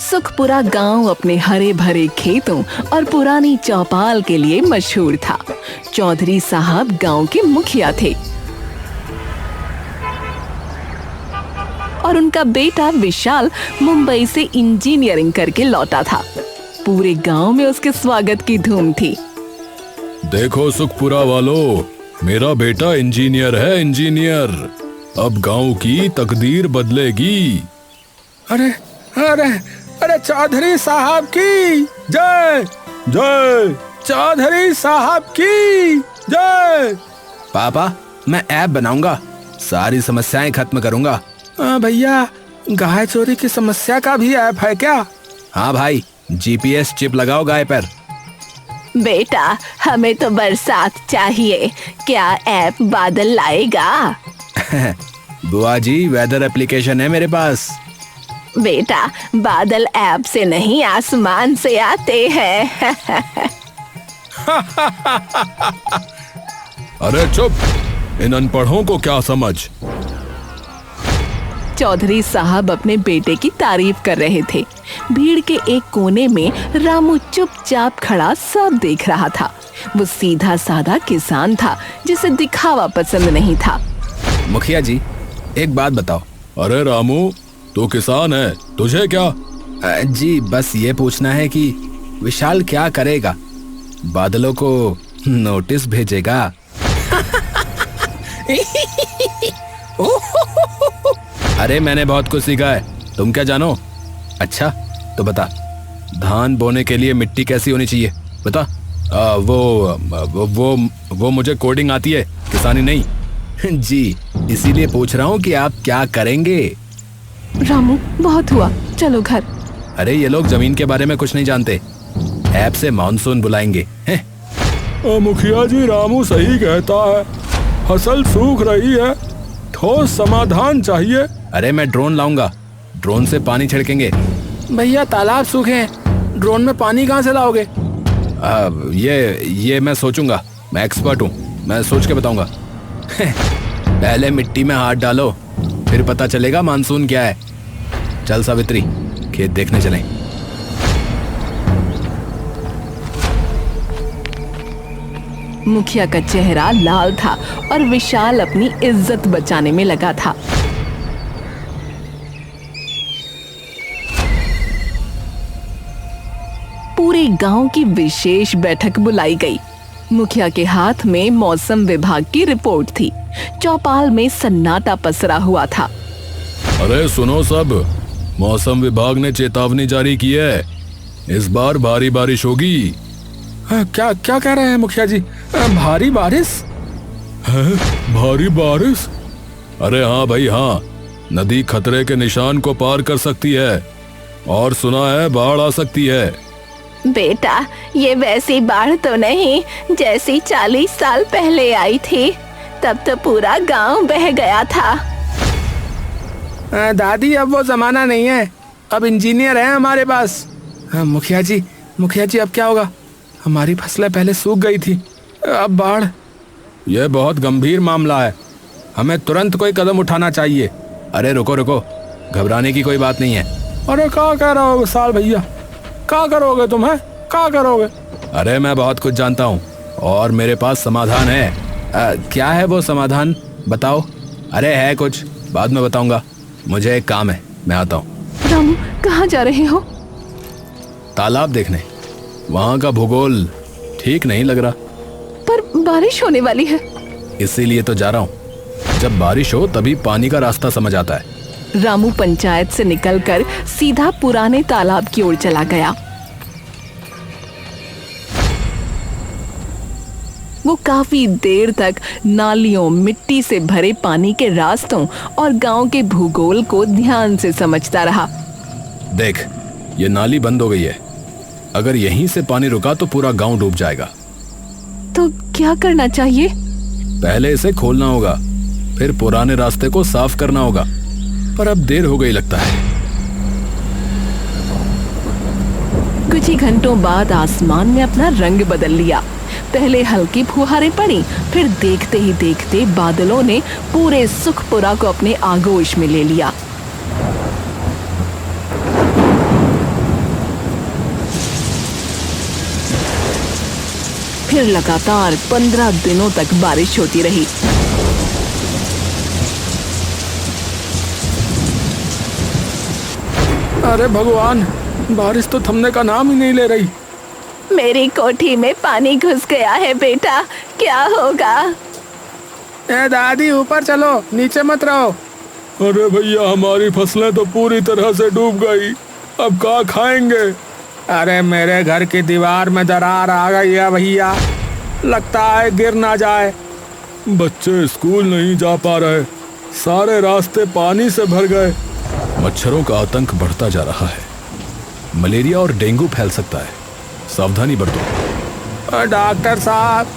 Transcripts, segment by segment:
सुखपुरा गांव अपने हरे भरे खेतों और पुरानी चौपाल के लिए मशहूर था। चौधरी साहब गांव के मुखिया थे और उनका बेटा विशाल मुंबई से इंजीनियरिंग करके लौटा था। पूरे गांव में उसके स्वागत की धूम थी। देखो सुखपुरा वालों, मेरा बेटा इंजीनियर है, इंजीनियर। अब गांव की तकदीर बदलेगी। अरे अरे अरे चौधरी साहब की जय जय, चौधरी साहब की जय। पापा, मैं ऐप बनाऊंगा, सारी समस्याएं खत्म करूंगा। भैया, गाय चोरी की समस्या का भी ऐप है क्या? हाँ भाई, जीपीएस चिप लगाओ गाय पर। बेटा, हमें तो बरसात चाहिए, क्या ऐप बादल लाएगा? बुआ जी, वेदर एप्लीकेशन है मेरे पास। बेटा, बादल ऐप से नहीं आसमान से आते हैं। अरे चुप, इन अनपढ़ों को क्या समझ। चौधरी साहब अपने बेटे की तारीफ कर रहे थे। भीड़ के एक कोने में रामू चुपचाप खड़ा सब देख रहा था। वो सीधा साधा किसान था जिसे दिखावा पसंद नहीं था। मुखिया जी, एक बात बताओ। अरे रामू, तू किसान है, तुझे क्या? जी, बस ये पूछना है कि विशाल क्या करेगा? बादलों को नोटिस भेजेगा? अरे मैंने बहुत कुछ सीखा है, तुम क्या जानो? अच्छा तो बता, धान बोने के लिए मिट्टी कैसी होनी चाहिए बता। वो मुझे कोडिंग आती है, किसानी नहीं। जी, इसीलिए पूछ रहा हूँ कि आप क्या करेंगे। रामू, बहुत हुआ, चलो घर। अरे ये लोग जमीन के बारे में कुछ नहीं जानते, ऐप से मानसून बुलाएंगे हैं? मुखिया जी, रामू सही कहता है, फसल सूख रही है, ठोस समाधान चाहिए। अरे मैं ड्रोन लाऊंगा, ड्रोन से पानी छिड़केंगे। भैया, तालाब सूखे हैं, ड्रोन में पानी कहाँ से लाओगे? ये मैं सोचूंगा, मैं एक्सपर्ट हूँ, मैं सोच के बताऊंगा। पहले मिट्टी में हाथ डालो, फिर पता चलेगा मानसून क्या है। चल सावित्री, खेत देखने चलें। मुखिया का चेहरा लाल था और विशाल अपनी इज्जत बचाने में लगा था। पूरे गांव की विशेष बैठक बुलाई गई। मुखिया के हाथ में मौसम विभाग की रिपोर्ट थी। चौपाल में सन्नाटा पसरा हुआ था। अरे सुनो सब, मौसम विभाग ने चेतावनी जारी की है, इस बार भारी बारिश होगी। क्या क्या कह रहे हैं मुखिया जी? भारी बारिश है? भारी बारिश? अरे हाँ भाई हाँ, नदी खतरे के निशान को पार कर सकती है और सुना है बाढ़ आ सकती है। बेटा, ये वैसी बाढ़ तो नहीं जैसी 40 साल पहले आई थी, तब तो पूरा गांव बह गया था। दादी, अब वो जमाना नहीं है, अब इंजीनियर है हमारे पास। मुखिया जी अब क्या होगा? हमारी फसलें पहले सूख गई थी, अब बाढ़। यह बहुत गंभीर मामला है, हमें तुरंत कोई कदम उठाना चाहिए। अरे रुको रुको, घबराने की कोई बात नहीं है। अरे क्या कह रहे हो विशाल भैया, क्या करोगे तुम? है क्या करोगे? अरे मैं बहुत कुछ जानता हूँ और मेरे पास समाधान है। क्या है वो समाधान, बताओ। अरे है कुछ, बाद में बताऊंगा, मुझे एक काम है, मैं आता हूँ। रामू, कहाँ जा रहे हो? तालाब देखने, वहाँ का भूगोल ठीक नहीं लग रहा। पर बारिश होने वाली है। इसीलिए तो जा रहा हूँ, जब बारिश हो तभी पानी का रास्ता समझ आता है। रामू पंचायत से निकलकर सीधा पुराने तालाब की ओर चला गया। वो काफी देर तक नालियों, मिट्टी से भरे पानी के रास्तों और गांव के भूगोल को ध्यान से समझता रहा। देख, ये नाली बंद हो गई है, अगर यहीं से पानी रुका तो पूरा गांव डूब जाएगा। तो क्या करना चाहिए? पहले इसे खोलना होगा, फिर पुराने रास्ते को साफ करना होगा, पर अब देर हो गई लगता है। कुछ ही घंटों बाद आसमान ने अपना रंग बदल लिया। पहले हल्की फुहारें पड़ी, फिर देखते ही देखते बादलों ने पूरे सुखपुरा को अपने आगोश में ले लिया। फिर लगातार 15 दिनों तक बारिश होती रही। अरे भगवान, बारिश तो थमने का नाम ही नहीं ले रही। मेरी कोठी में पानी घुस गया है बेटा, क्या होगा? ए दादी, ऊपर चलो, नीचे मत रहो। अरे भैया, हमारी फसलें तो पूरी तरह से डूब गई, अब क्या खाएंगे? अरे मेरे घर की दीवार में दरार आ गई है भैया, लगता है गिर ना जाए। बच्चे स्कूल नहीं जा पा रहे, सारे रास्ते पानी से भर गए। मच्छरों का आतंक बढ़ता जा रहा है, मलेरिया और डेंगू फैल सकता है, सावधानी बरतो। डॉक्टर साहब,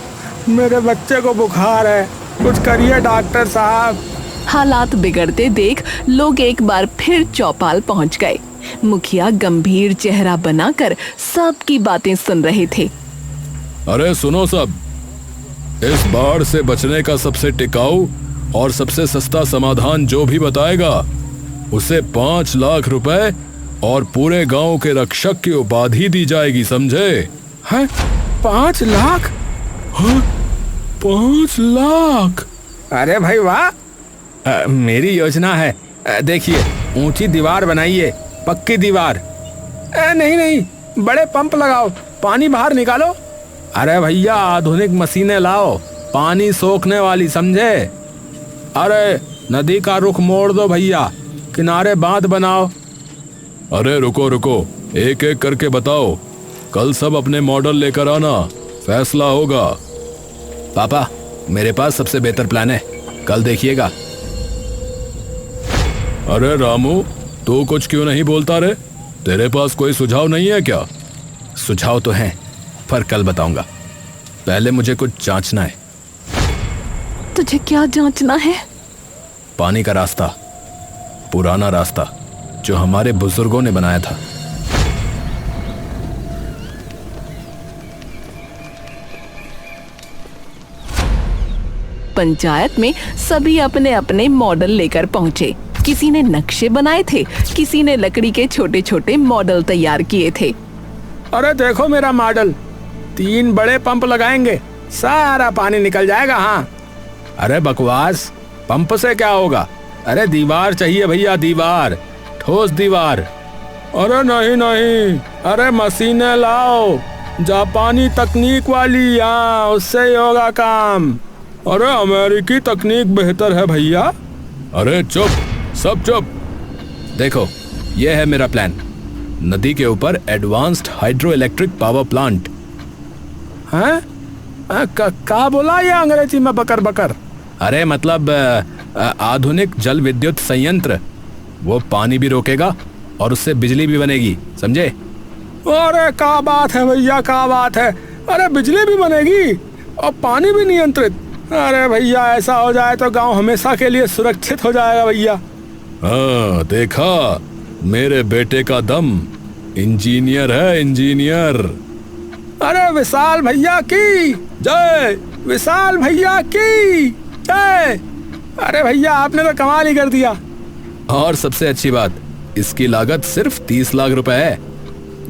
मेरे बच्चे को बुखार है, कुछ करिए डॉक्टर साहब। हालात बिगड़ते देख लोग एक बार फिर चौपाल पहुंच गए। मुखिया गंभीर चेहरा बनाकर सबकी बातें सुन रहे थे। अरे सुनो सब, इस बाढ़ से बचने का सबसे टिकाऊ और सबसे सस्ता समाधान जो भी बताएगा उसे 5 लाख रुपए और पूरे गांव के रक्षक की उपाधि दी जाएगी, समझे? हैं? 5 लाख? हाँ, 5 लाख? अरे भाई वाह, मेरी योजना है। देखिए, ऊंची दीवार बनाइए, पक्की दीवार। नहीं नहीं, बड़े पंप लगाओ, पानी बाहर निकालो। अरे भैया, आधुनिक मशीनें लाओ, पानी सोखने वाली, समझे? अरे नदी का रुख मोड़ दो भैया, किनारे बांध बनाओ। अरे रुको रुको, एक एक करके बताओ, कल सब अपने मॉडल लेकर आना, फैसला होगा। पापा, मेरे पास सबसे बेहतर प्लान है, कल देखिएगा। अरे रामू, तू कुछ क्यों नहीं बोलता रे? तेरे पास कोई सुझाव नहीं है क्या? सुझाव तो हैं, पर कल बताऊंगा, पहले मुझे कुछ जांचना है। तुझे क्या जांचना है? पानी का रास्ता, पुराना रास्ता जो हमारे बुजुर्गों ने बनाया था। पंचायत में सभी अपने अपने मॉडल लेकर पहुंचे। किसी ने नक्शे बनाए थे, किसी ने लकड़ी के छोटे छोटे मॉडल तैयार किए थे। अरे देखो मेरा मॉडल, 3 बड़े पंप लगाएंगे, सारा पानी निकल जाएगा। हाँ। अरे बकवास, पंप से क्या होगा? अरे दीवार चाहिए भैया, दीवार, ठोस दीवार। अरे नहीं नहीं, अरे मशीनें लाओ, जापानी तकनीक वाली, यहाँ उससे ही होगा काम। अरे अमेरिकी तकनीक बेहतर है भैया। अरे चुप, सब चुप। देखो, यह है मेरा प्लान, नदी के ऊपर advanced hydro electric power plant. हैं? क्या बोला ये अंग्रेजी में बकर बकर? अरे मतलब आधुनिक जल विद्युत संयंत्र, वो पानी भी रोकेगा और उससे बिजली भी बनेगी, समझे? अरे क्या बात है भैया, क्या बात है। अरे बिजली भी बनेगी और पानी भी नियंत्रित। अरे भैया, ऐसा हो जाए तो गांव हमेशा के लिए सुरक्षित हो जाएगा भैया। हाँ, देखा मेरे बेटे का दम, इंजीनियर है, इंजीनियर। अरे विशाल भैया की जय, विशाल भैया की जय। अरे भैया, आपने तो कमाल ही कर दिया। और सबसे अच्छी बात, इसकी लागत सिर्फ 30 लाख रुपए है।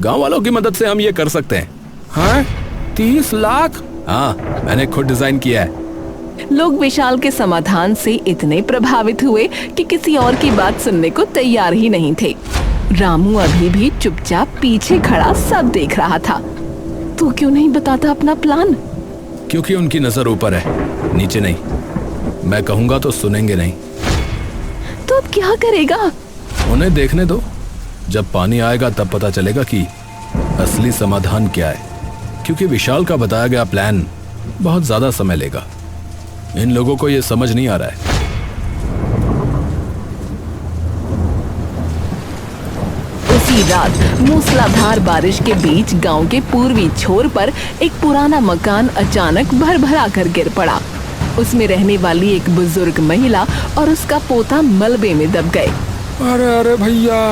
गांव वालों की मदद से हम ये कर सकते हैं। हाँ, 30 लाख? हाँ, मैंने खुद डिजाइन किया है। लोग विशाल के समाधान से इतने प्रभावित हुए कि किसी और की बात सुनने को तैयार ही नहीं थे। रामू अभी भी चुपचाप पीछे खड़ा सब देख रहा था। तू क्यों नहीं बताता अपना प्लान? क्योंकि उनकी नजर ऊपर है, नीचे नहीं। मैं कहूंगा तो सुनेंगे नहीं। तो अब क्या करेगा? उन्हें देखने दो, जब पानी आएगा तब पता चलेगा कि असली समाधान क्या है। क्योंकि विशाल का बताया गया प्लान बहुत ज्यादा समय लेगा, इन लोगों को यह समझ नहीं आ रहा है। उसी रात मूसलाधार बारिश के बीच गांव के पूर्वी छोर पर एक पुराना मकान अचानक भरभरा कर गिर पड़ा। उसमें रहने वाली एक बुजुर्ग महिला और उसका पोता मलबे में दब गए। अरे अरे भैया,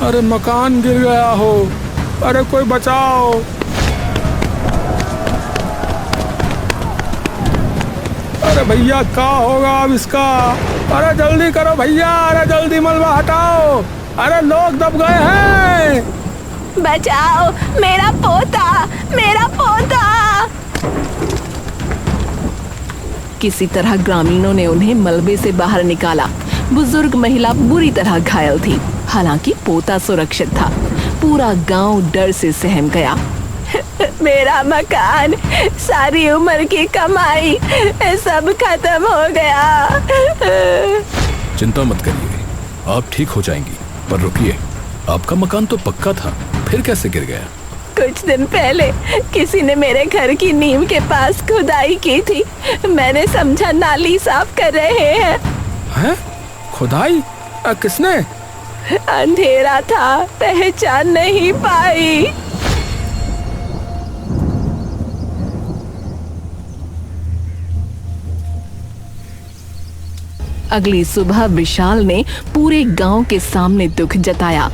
अरे मकान गिर गया हो, अरे कोई बचाओ। अरे भैया, क्या होगा अब इसका? अरे जल्दी करो भैया, अरे जल्दी मलबा हटाओ, अरे लोग दब गए हैं। बचाओ, मेरा पोता, मेरा पोता। किसी तरह ग्रामीणों ने उन्हें मलबे से बाहर निकाला। बुजुर्ग महिला बुरी तरह घायल थी, हालांकि पोता सुरक्षित था। पूरा गांव डर से सहम गया। मेरा मकान, सारी उम्र की कमाई, सब खत्म हो गया। चिंता मत करिए, आप ठीक हो जाएंगी। पर रुकिए, आपका मकान तो पक्का था, फिर कैसे गिर गया? कुछ दिन पहले किसी ने मेरे घर की नींव के पास खुदाई की थी। मैंने समझा नाली साफ कर रहे हैं। हैं? खुदाई? किसने? अंधेरा था, पहचान नहीं पाई। अगली सुबह विशाल ने पूरे गांव के सामने दुख जताया।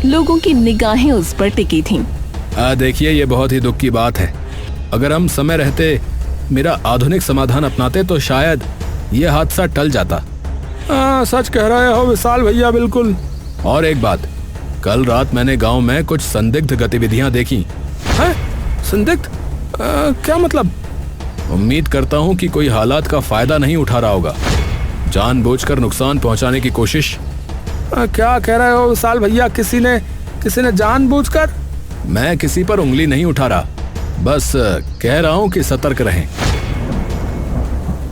लोगों की निगाहें उस पर टिकी थीं। देखिए, ये बहुत ही दुख की बात है। अगर हम समय रहते मेरा आधुनिक समाधान अपनाते तो शायद ये हादसा टल जाता। सच कह रहे हो विशाल भैया, बिल्कुल। और एक बात, कल रात मैंने गांव में कुछ संदिग्ध गतिविधियां देखी। हैं? संदिग्ध? क्या मतलब? उम्मीद करता हूं कि कोई हालात का फायदा नहीं उठा रहा होगा, जानबूझकर नुकसान पहुंचाने की कोशिश। क्या कह रहे हो विशाल भैया? किसी ने जानबूझकर? मैं किसी पर उंगली नहीं उठा रहा, बस कह रहा हूं कि सतर्क रहें।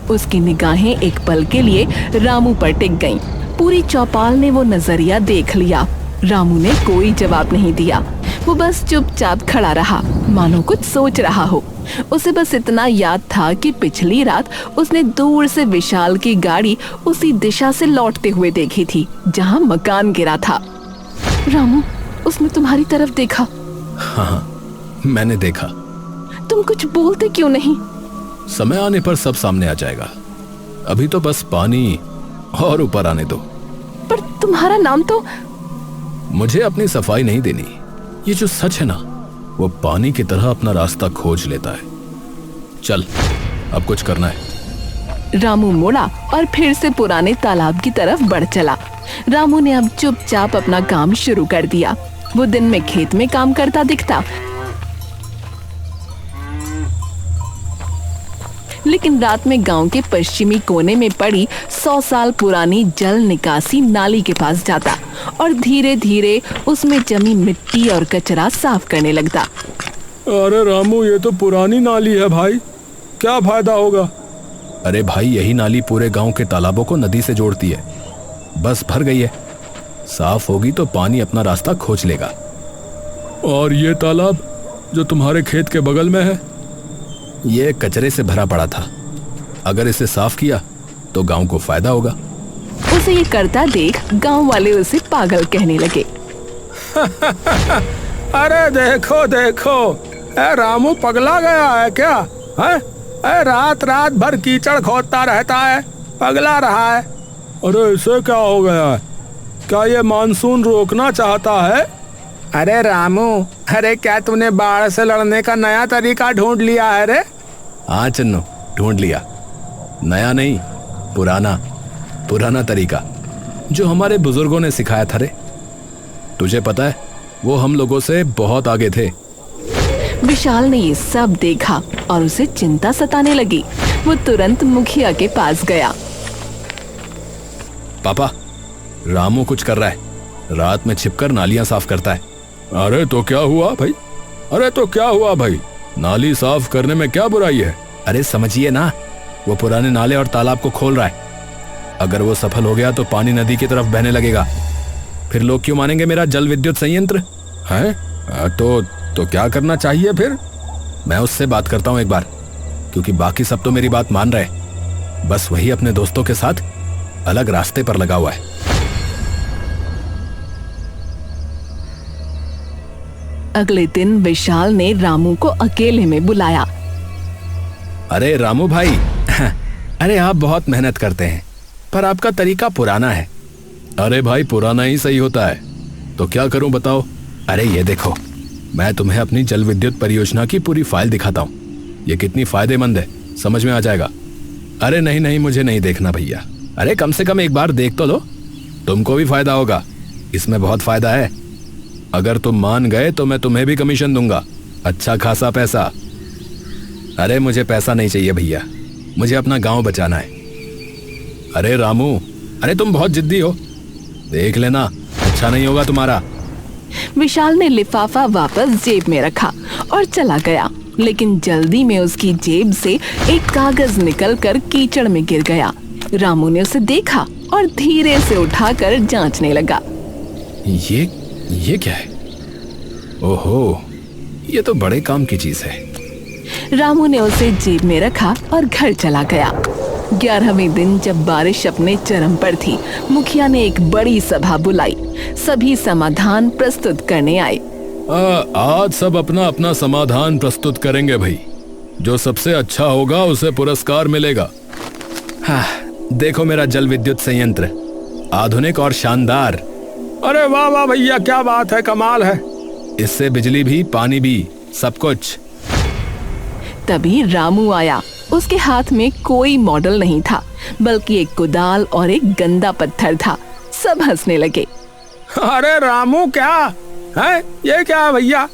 उसकी निगाहें एक पल के लिए रामू पर टिक गईं। पूरी चौपाल ने वो नजरिया देख लिया। रामू ने कोई जवाब नहीं दिया। वो बस चुपचाप खड़ा रहा, मानो कुछ सोच रहा हो। उसे बस इतना याद था कि पिछली रात उसने दूर से विशाल की गाड़ी उसी दिशा से लौटते हुए देखी थी जहां मकान गिरा था। रामू, उसने तुम्हारी तरफ देखा। हाँ, मैंने देखा। तुम कुछ बोलते क्यों नहीं? समय आने पर सब सामने आ जाएगा, अभी तो बस पानी और ऊपर आने दो। पर तुम्हारा नाम तो। मुझे अपनी सफाई नहीं देनी। ये जो सच है ना, वो पानी की तरह अपना रास्ता खोज लेता है। चल, अब कुछ करना है। रामू मुड़ा और फिर से पुराने तालाब की तरफ बढ़ चला। रामू ने अब चुपचाप अपना काम शुरू कर दिया। वो दिन में खेत में काम करता दिखता, लेकिन रात में गांव के पश्चिमी कोने में पड़ी 100 साल पुरानी जल निकासी नाली के पास जाता और धीरे धीरे उसमें जमी मिट्टी और कचरा साफ करने लगता। अरे रामू, ये तो पुरानी नाली है भाई, क्या फायदा होगा? अरे भाई, यही नाली पूरे गांव के तालाबों को नदी से जोड़ती है। बस भर गई है, साफ होगी तो पानी अपना रास्ता खोज लेगा। और ये तालाब जो तुम्हारे खेत के बगल में है? ये कचरे से भरा पड़ा था, अगर इसे साफ किया तो गांव को फायदा होगा। उसे ये करता देख गांव वाले उसे पागल कहने लगे। अरे देखो देखो, रामू पगला गया है क्या? है? रात रात भर कीचड़ खोदता रहता है, पगला रहा है। अरे इसे क्या हो गया है? क्या ये मानसून रोकना चाहता है? अरे रामू, अरे क्या तूने बाढ़ से लड़ने का नया तरीका ढूंढ लिया है रे? हाँ चन्नू, ढूंढ लिया। नया नहीं, पुराना तरीका जो हमारे बुजुर्गों ने सिखाया था रे। तुझे पता है, वो हम लोगों से बहुत आगे थे। विशाल ने ये सब देखा और उसे चिंता सताने लगी। वो तुरंत मुखिया के पास गया। पापा, रामू कुछ कर रहा है, रात में छिपकर नालियां साफ करता है। अरे तो क्या हुआ भाई? अरे तो क्या हुआ भाई? नाली साफ करने में क्या बुराई है? अरे समझिए ना, वो पुराने नाले और तालाब को खोल रहा है। अगर वो सफल हो गया तो पानी नदी की तरफ बहने लगेगा। फिर लोग क्यों मानेंगे मेरा जल विद्युत संयंत्र है? तो क्या करना चाहिए फिर? मैं उससे बात करता हूँ एक बार, क्योंकि बाकी सब तो मेरी बात मान रहे। बस वही अपने दोस्तों के साथ अलग रास्ते पर लगा हुआ है। अगले दिन विशाल ने रामू को अकेले में बुलाया। अरे रामू भाई, अरे आप बहुत मेहनत करते हैं, पर आपका तरीका पुराना है। अरे भाई, पुराना ही सही होता है, तो क्या करूं बताओ? अरे ये देखो, मैं तुम्हें अपनी जल विद्युत परियोजना की पूरी फाइल दिखाता हूँ। ये कितनी फायदेमंद है, समझ में आ जाएगा। अरे नहीं, मुझे नहीं देखना भैया। अरे कम से कम एक बार देख तो लो, तुमको भी फायदा होगा। इसमें बहुत फायदा है। अगर तुम मान गए तो मैं तुम्हें भी कमीशन दूंगा, अच्छा खासा पैसा। अरे मुझे पैसा नहीं चाहिए भैया, मुझे अपना गांव बचाना है। अरे रामू, अरे तुम बहुत जिद्दी हो, देख लेना अच्छा नहीं होगा तुम्हारा। विशाल ने लिफाफा वापस जेब में रखा और चला गया, लेकिन जल्दी में उसकी जेब से एक कागज निकलकर कीचड़ में गिर गया। रामू ने उसे देखा और धीरे से उठाकर जांचने लगा। ये क्या है? ओहो, ये तो बड़े काम की चीज है। रामू ने उसे जेब में रखा और घर चला गया। 11वें दिन जब बारिश अपने चरम पर थी, मुखिया ने एक बड़ी सभा बुलाई। सभी समाधान प्रस्तुत करने आए। आज सब अपना अपना समाधान प्रस्तुत करेंगे भाई। जो सबसे अच्छा होगा उसे पुरस्कार मिलेगा। हाँ, देखो मेरा जल विद्युत संयंत्र, आधुनिक और शानदार। अरे वाह वाह भैया, क्या बात है, कमाल है। इससे बिजली भी, पानी भी, सब कुछ। तभी रामू आया। उसके हाथ में कोई मॉडल नहीं था, बल्कि एक कुदाल और एक गंदा पत्थर था। सब हंसने लगे। अरे रामू, क्या है ये? क्या है भैया,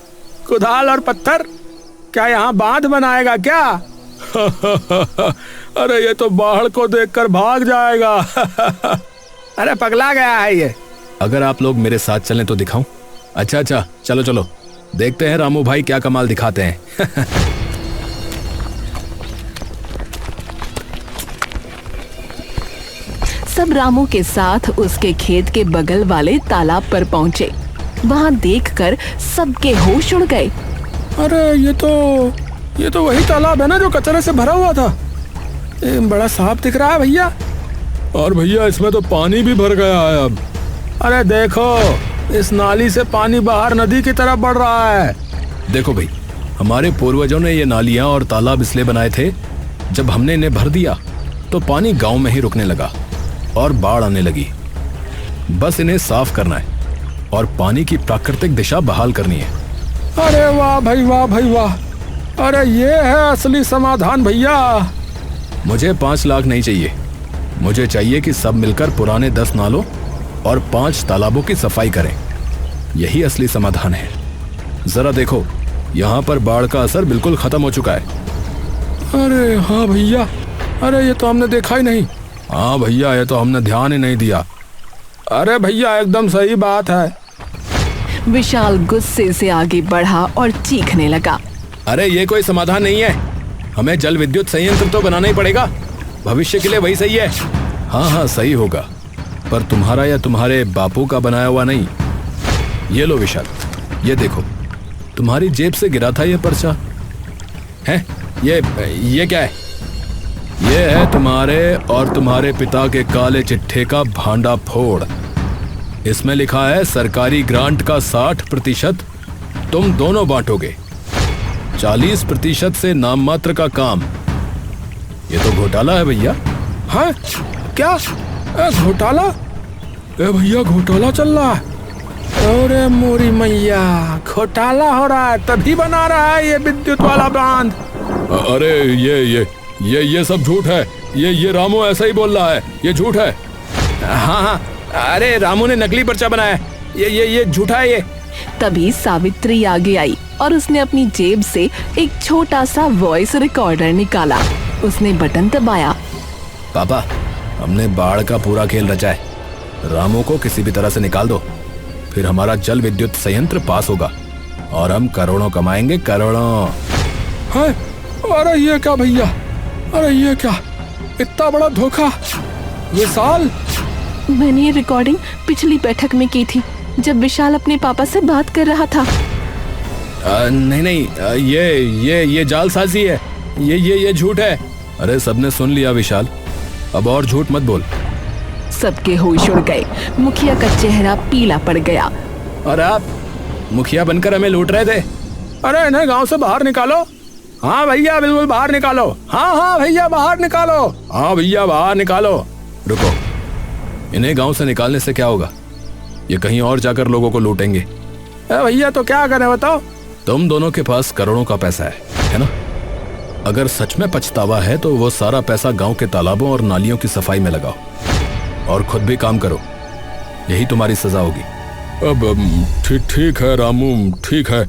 कुदाल और पत्थर? क्या यहाँ बांध बनाएगा क्या? अरे ये तो बाढ़ को देखकर भाग जाएगा। अरे पगला गया है ये। अगर आप लोग मेरे साथ चलें तो दिखाऊं? अच्छा, चलो चलो, देखते हैं रामू भाई क्या कमाल दिखाते हैं। सब रामू के साथ उसके खेत के बगल वाले तालाब पर पहुंचे। वहां देखकर सबके होश उड़ गए। अरे ये तो वही तालाब है ना जो कचरे से भरा हुआ था। बड़ा साफ दिख रहा है भैया। और भैया इसमें तो पानी भी भर गया है अब। अरे देखो, इस नाली से पानी बाहर नदी की तरफ बढ़ रहा है। देखो भाई, हमारे पूर्वजों ने ये नालियां और तालाब इसलिए बनाए थे, जब हमने इन्हें भर दिया तो पानी गांव में ही रुकने लगा और बाढ़ आने लगी। बस इन्हें साफ करना है और पानी की प्राकृतिक दिशा बहाल करनी है। अरे वाह भाई, वाह भाई वाह। अरे ये है असली समाधान भैया। मुझे 5 लाख नहीं चाहिए, मुझे चाहिए कि सब मिलकर पुराने 10 नालों और 5 तालाबों की सफाई करें। यही असली समाधान है। जरा देखो, यहाँ पर बाढ़ का असर बिल्कुल खत्म हो चुका है। अरे हाँ भैया, अरे ये तो हमने देखा ही नहीं। हाँ भैया, ये तो हमने ध्यान ही नहीं दिया। अरे भैया एकदम सही बात है। विशाल गुस्से से आगे बढ़ा और चीखने लगा। अरे ये कोई समाधान नहीं है, हमें जल विद्युत संयंत्र तो बनाना ही पड़ेगा। भविष्य के लिए वही सही है। हाँ, सही होगा, पर तुम्हारा या तुम्हारे बापू का बनाया हुआ नहीं। ये लो विशाल, ये देखो, तुम्हारी जेब से गिरा था ये पर्चा है। ये क्या है? ये है तुम्हारे और तुम्हारे पिता के काले चिट्ठे का भांडा फोड़। इसमें लिखा है सरकारी ग्रांट का 60% तुम दोनों बांटोगे, 40% से नाम मात्र का काम। ये तो घोटाला है भैया। हाँ क्या? घोटाला? भैया घोटाला चल रहा है। अरे मोरी मैया, घोटाला हो रहा है, तभी बना रहा है ये विद्युत वाला बांध। अरे ये सब झूठ है। ये रामू ऐसा ही बोल रहा है, ये झूठ है। हाँ, अरे रामू ने नकली पर्चा बनाया है, ये झूठा है ये। तभी सावित्री आगे आई और उसने अपनी जेब से एक छोटा सा वॉइस रिकॉर्डर निकाला। उसने बटन दबाया। पापा, हमने बाढ़ का पूरा खेल रचा है। रामू को किसी भी तरह से निकाल दो, फिर हमारा जल विद्युत संयंत्र पास होगा और हम करोड़ों कमाएंगे, करोड़ों। है? अरे ये क्या भैया, अरे ये क्या, इतना बड़ा धोखा। विशाल, मैंने ये रिकॉर्डिंग पिछली बैठक में की थी, जब विशाल अपने पापा से बात कर रहा था। नहीं, ये जालसाजी है, ये झूठ है। अरे सबने सुन लिया विशाल, अब और झूठ मत बोल। सबके होश उड़ गए। मुखिया का चेहरा पीला पड़ गया। और आप मुखिया बनकर हमें लूट रहे थे। अरे इन्हें गांव से बाहर निकालो। हाँ भैया, बिल्कुल बाहर निकालो। हाँ भैया, बाहर निकालो। हाँ भैया, बाहर निकालो। रुको, इन्हें गांव से निकालने से क्या होगा? ये कहीं और जाकर लोगों को लूटेंगे। भैया तो क्या करें बताओ? तुम दोनों के पास करोड़ों का पैसा है ना? अगर सच में पछतावा है तो वो सारा पैसा गांव के तालाबों और नालियों की सफाई में लगाओ और खुद भी काम करो। यही तुम्हारी सजा होगी। अब ठीक है रामू, ठीक है,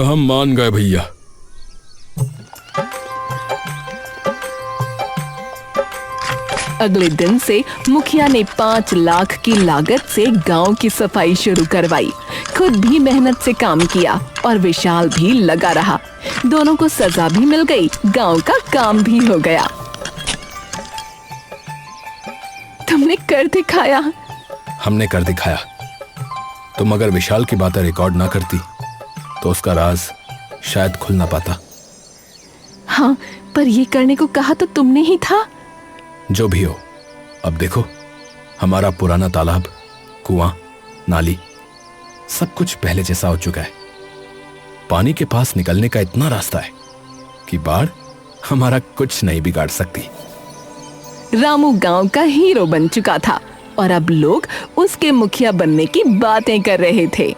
हम मान गए भैया। अगले दिन से मुखिया ने 5 लाख की लागत से गांव की सफाई शुरू करवाई। खुद भी मेहनत से काम किया और विशाल भी लगा रहा। दोनों को सजा भी मिल गई, गांव का काम भी हो गया। तुमने कर दिखाया। हमने कर दिखाया। तुम अगर विशाल की बातें रिकॉर्ड ना करती तो उसका राज शायद खुल ना पाता। हाँ, पर ये करने को कहा तो तुमने ही था। जो भी हो, अब देखो, हमारा पुराना तालाब, कुआं, नाली सब कुछ पहले जैसा हो चुका है। पानी के पास निकलने का इतना रास्ता है कि बाढ़ हमारा कुछ नहीं बिगाड़ सकती। रामू गांव का हीरो बन चुका था और अब लोग उसके मुखिया बनने की बातें कर रहे थे।